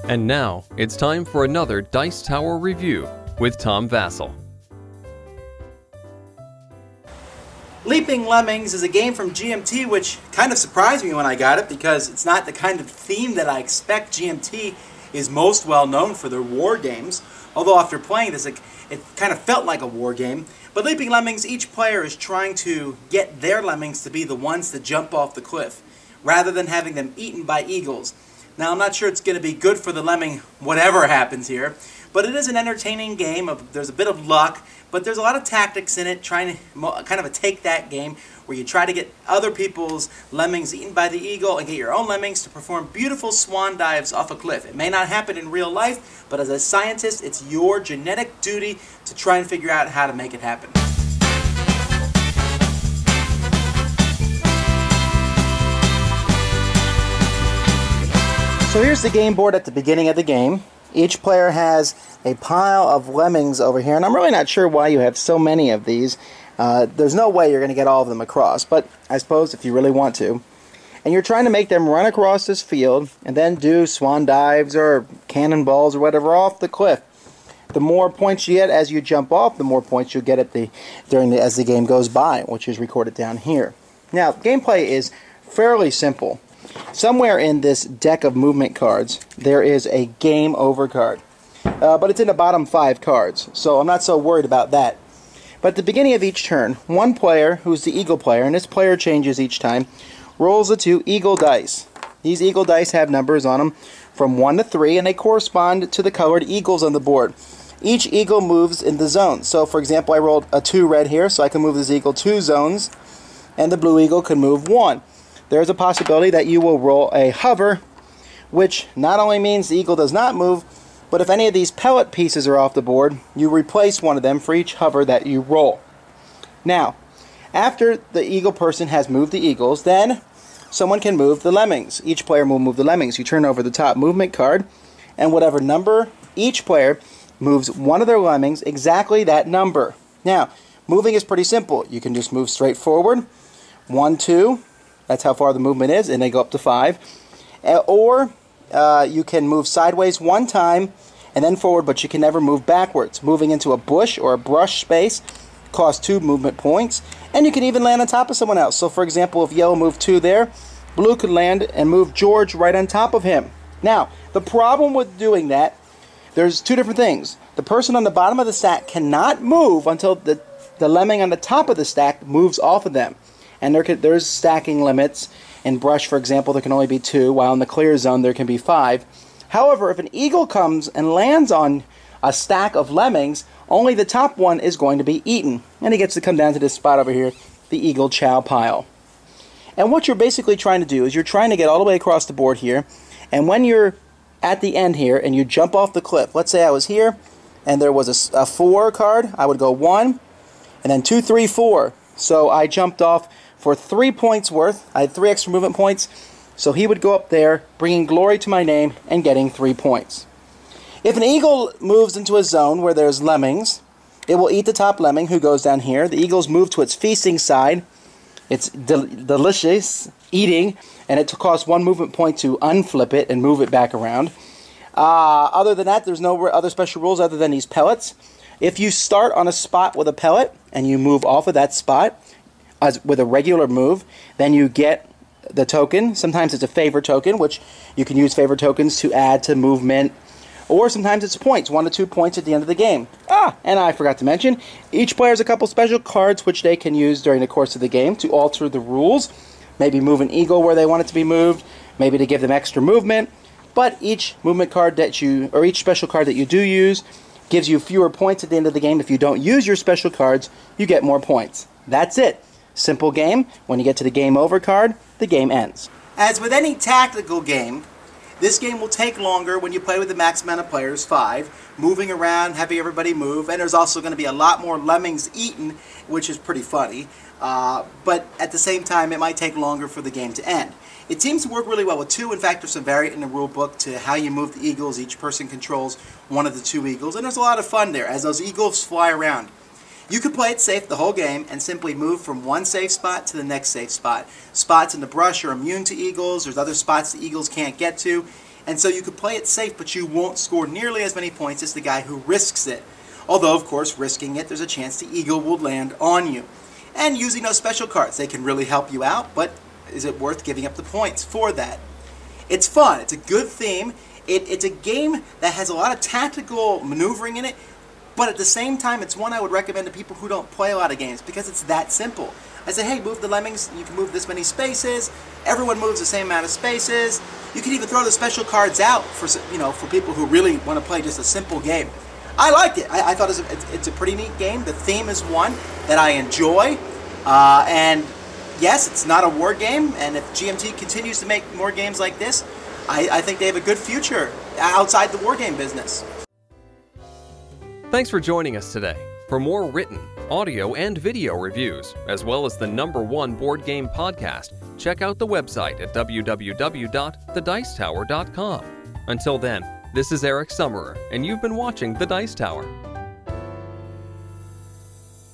And now, it's time for another Dice Tower review with Tom Vasel. Leaping Lemmings is a game from GMT which kind of surprised me when I got it because it's not the kind of theme that I expect. GMT is most well known for their war games, although after playing this it kind of felt like a war game. But Leaping Lemmings, each player is trying to get their lemmings to be the ones to jump off the cliff, rather than having them eaten by eagles. Now, I'm not sure it's going to be good for the lemming whatever happens here, but it is an entertaining game. There's a bit of luck, but there's a lot of tactics in it, trying to kind of a take-that game where you try to get other people's lemmings eaten by the eagle and get your own lemmings to perform beautiful swan dives off a cliff. It may not happen in real life, but as a scientist, it's your genetic duty to try and figure out how to make it happen. So here's the game board at the beginning of the game. Each player has a pile of lemmings over here, and I'm really not sure why you have so many of these. There's no way you're going to get all of them across, but I suppose if you really want to. And you're trying to make them run across this field and then do swan dives or cannonballs or whatever off the cliff. The more points you get as you jump off, the more points you'll get as the game goes by, which is recorded down here. Now, gameplay is fairly simple. Somewhere in this deck of movement cards, there is a game over card. But it's in the bottom 5 cards, so I'm not so worried about that. But at the beginning of each turn, one player, who's the eagle player, and this player changes each time, rolls the 2 eagle dice. These eagle dice have numbers on them from 1 to 3, and they correspond to the colored eagles on the board. Each eagle moves in the zone. So, for example, I rolled a 2 red here, so I can move this eagle 2 zones, and the blue eagle can move 1. There's a possibility that you will roll a hover, which not only means the eagle does not move, but if any of these pellet pieces are off the board, you replace one of them for each hover that you roll. Now, after the eagle person has moved the eagles, then someone can move the lemmings. Each player will move the lemmings. You turn over the top movement card, and whatever number each player moves one of their lemmings, exactly that number. Now, moving is pretty simple. You can just move straight forward, 1, 2, that's how far the movement is, and they go up to 5. Or you can move sideways 1 time and then forward, but you can never move backwards. Moving into a bush or a brush space costs 2 movement points, and you can even land on top of someone else. So, for example, if yellow moved 2 there, blue could land and move George right on top of him. Now, the problem with doing that, there's 2 different things. The person on the bottom of the stack cannot move until the lemming on the top of the stack moves off of them. And there's stacking limits. In brush, for example, there can only be 2, while in the clear zone there can be 5. However, if an eagle comes and lands on a stack of lemmings, only the top one is going to be eaten. And he gets to come down to this spot over here, the eagle chow pile. And what you're basically trying to do is you're trying to get all the way across the board here, and when you're at the end here and you jump off the cliff, let's say I was here and there was a 4 card, I would go 1, and then 2, 3, 4. So I jumped off for 3 points worth. I had 3 extra movement points, so he would go up there, bringing glory to my name and getting 3 points. If an eagle moves into a zone where there's lemmings, it will eat the top lemming, who goes down here. The eagles move to its feasting side. It's delicious eating, and it costs 1 movement point to unflip it and move it back around. Other than that, there's no other special rules other than these pellets. If you start on a spot with a pellet and you move off of that spot with a regular move, then you get the token. Sometimes it's a favor token, which you can use favor tokens to add to movement, or sometimes it's points, 1 to 2 points at the end of the game. And I forgot to mention, each player has a couple special cards which they can use during the course of the game to alter the rules. Maybe move an eagle where they want it to be moved, maybe to give them extra movement. But each movement card each special card that you do use gives you fewer points at the end of the game. If you don't use your special cards, you get more points. That's it. Simple game. When you get to the game over card, the game ends. As with any tactical game, this game will take longer when you play with the max amount of players, 5, moving around, having everybody move, and there's also going to be a lot more lemmings eaten, which is pretty funny. But at the same time, it might take longer for the game to end. It seems to work really well with 2. In fact, there's some variant in the rule book to how you move the eagles. Each person controls one of the 2 eagles, and there's a lot of fun there as those eagles fly around. You can play it safe the whole game and simply move from one safe spot to the next safe spot. Spots in the brush are immune to eagles. There's other spots the eagles can't get to. And so you could play it safe, but you won't score nearly as many points as the guy who risks it. Although, of course, risking it, there's a chance the eagle will land on you. And using those special cards, they can really help you out, but is it worth giving up the points for that? It's fun. It's a good theme. It's a game that has a lot of tactical maneuvering in it, but at the same time, it's one I would recommend to people who don't play a lot of games because it's that simple. I say, hey, move the lemmings. You can move this many spaces. Everyone moves the same amount of spaces. You can even throw the special cards out for, for people who really want to play just a simple game. I liked it. I thought it's a pretty neat game. The theme is one that I enjoy. And yes, it's not a war game. And if GMT continues to make more games like this, I think they have a good future outside the war game business. Thanks for joining us today. For more written, audio, and video reviews, as well as the #1 board game podcast, check out the website at www.thedicetower.com. Until then, this is Eric Summerer, and you've been watching The Dice Tower.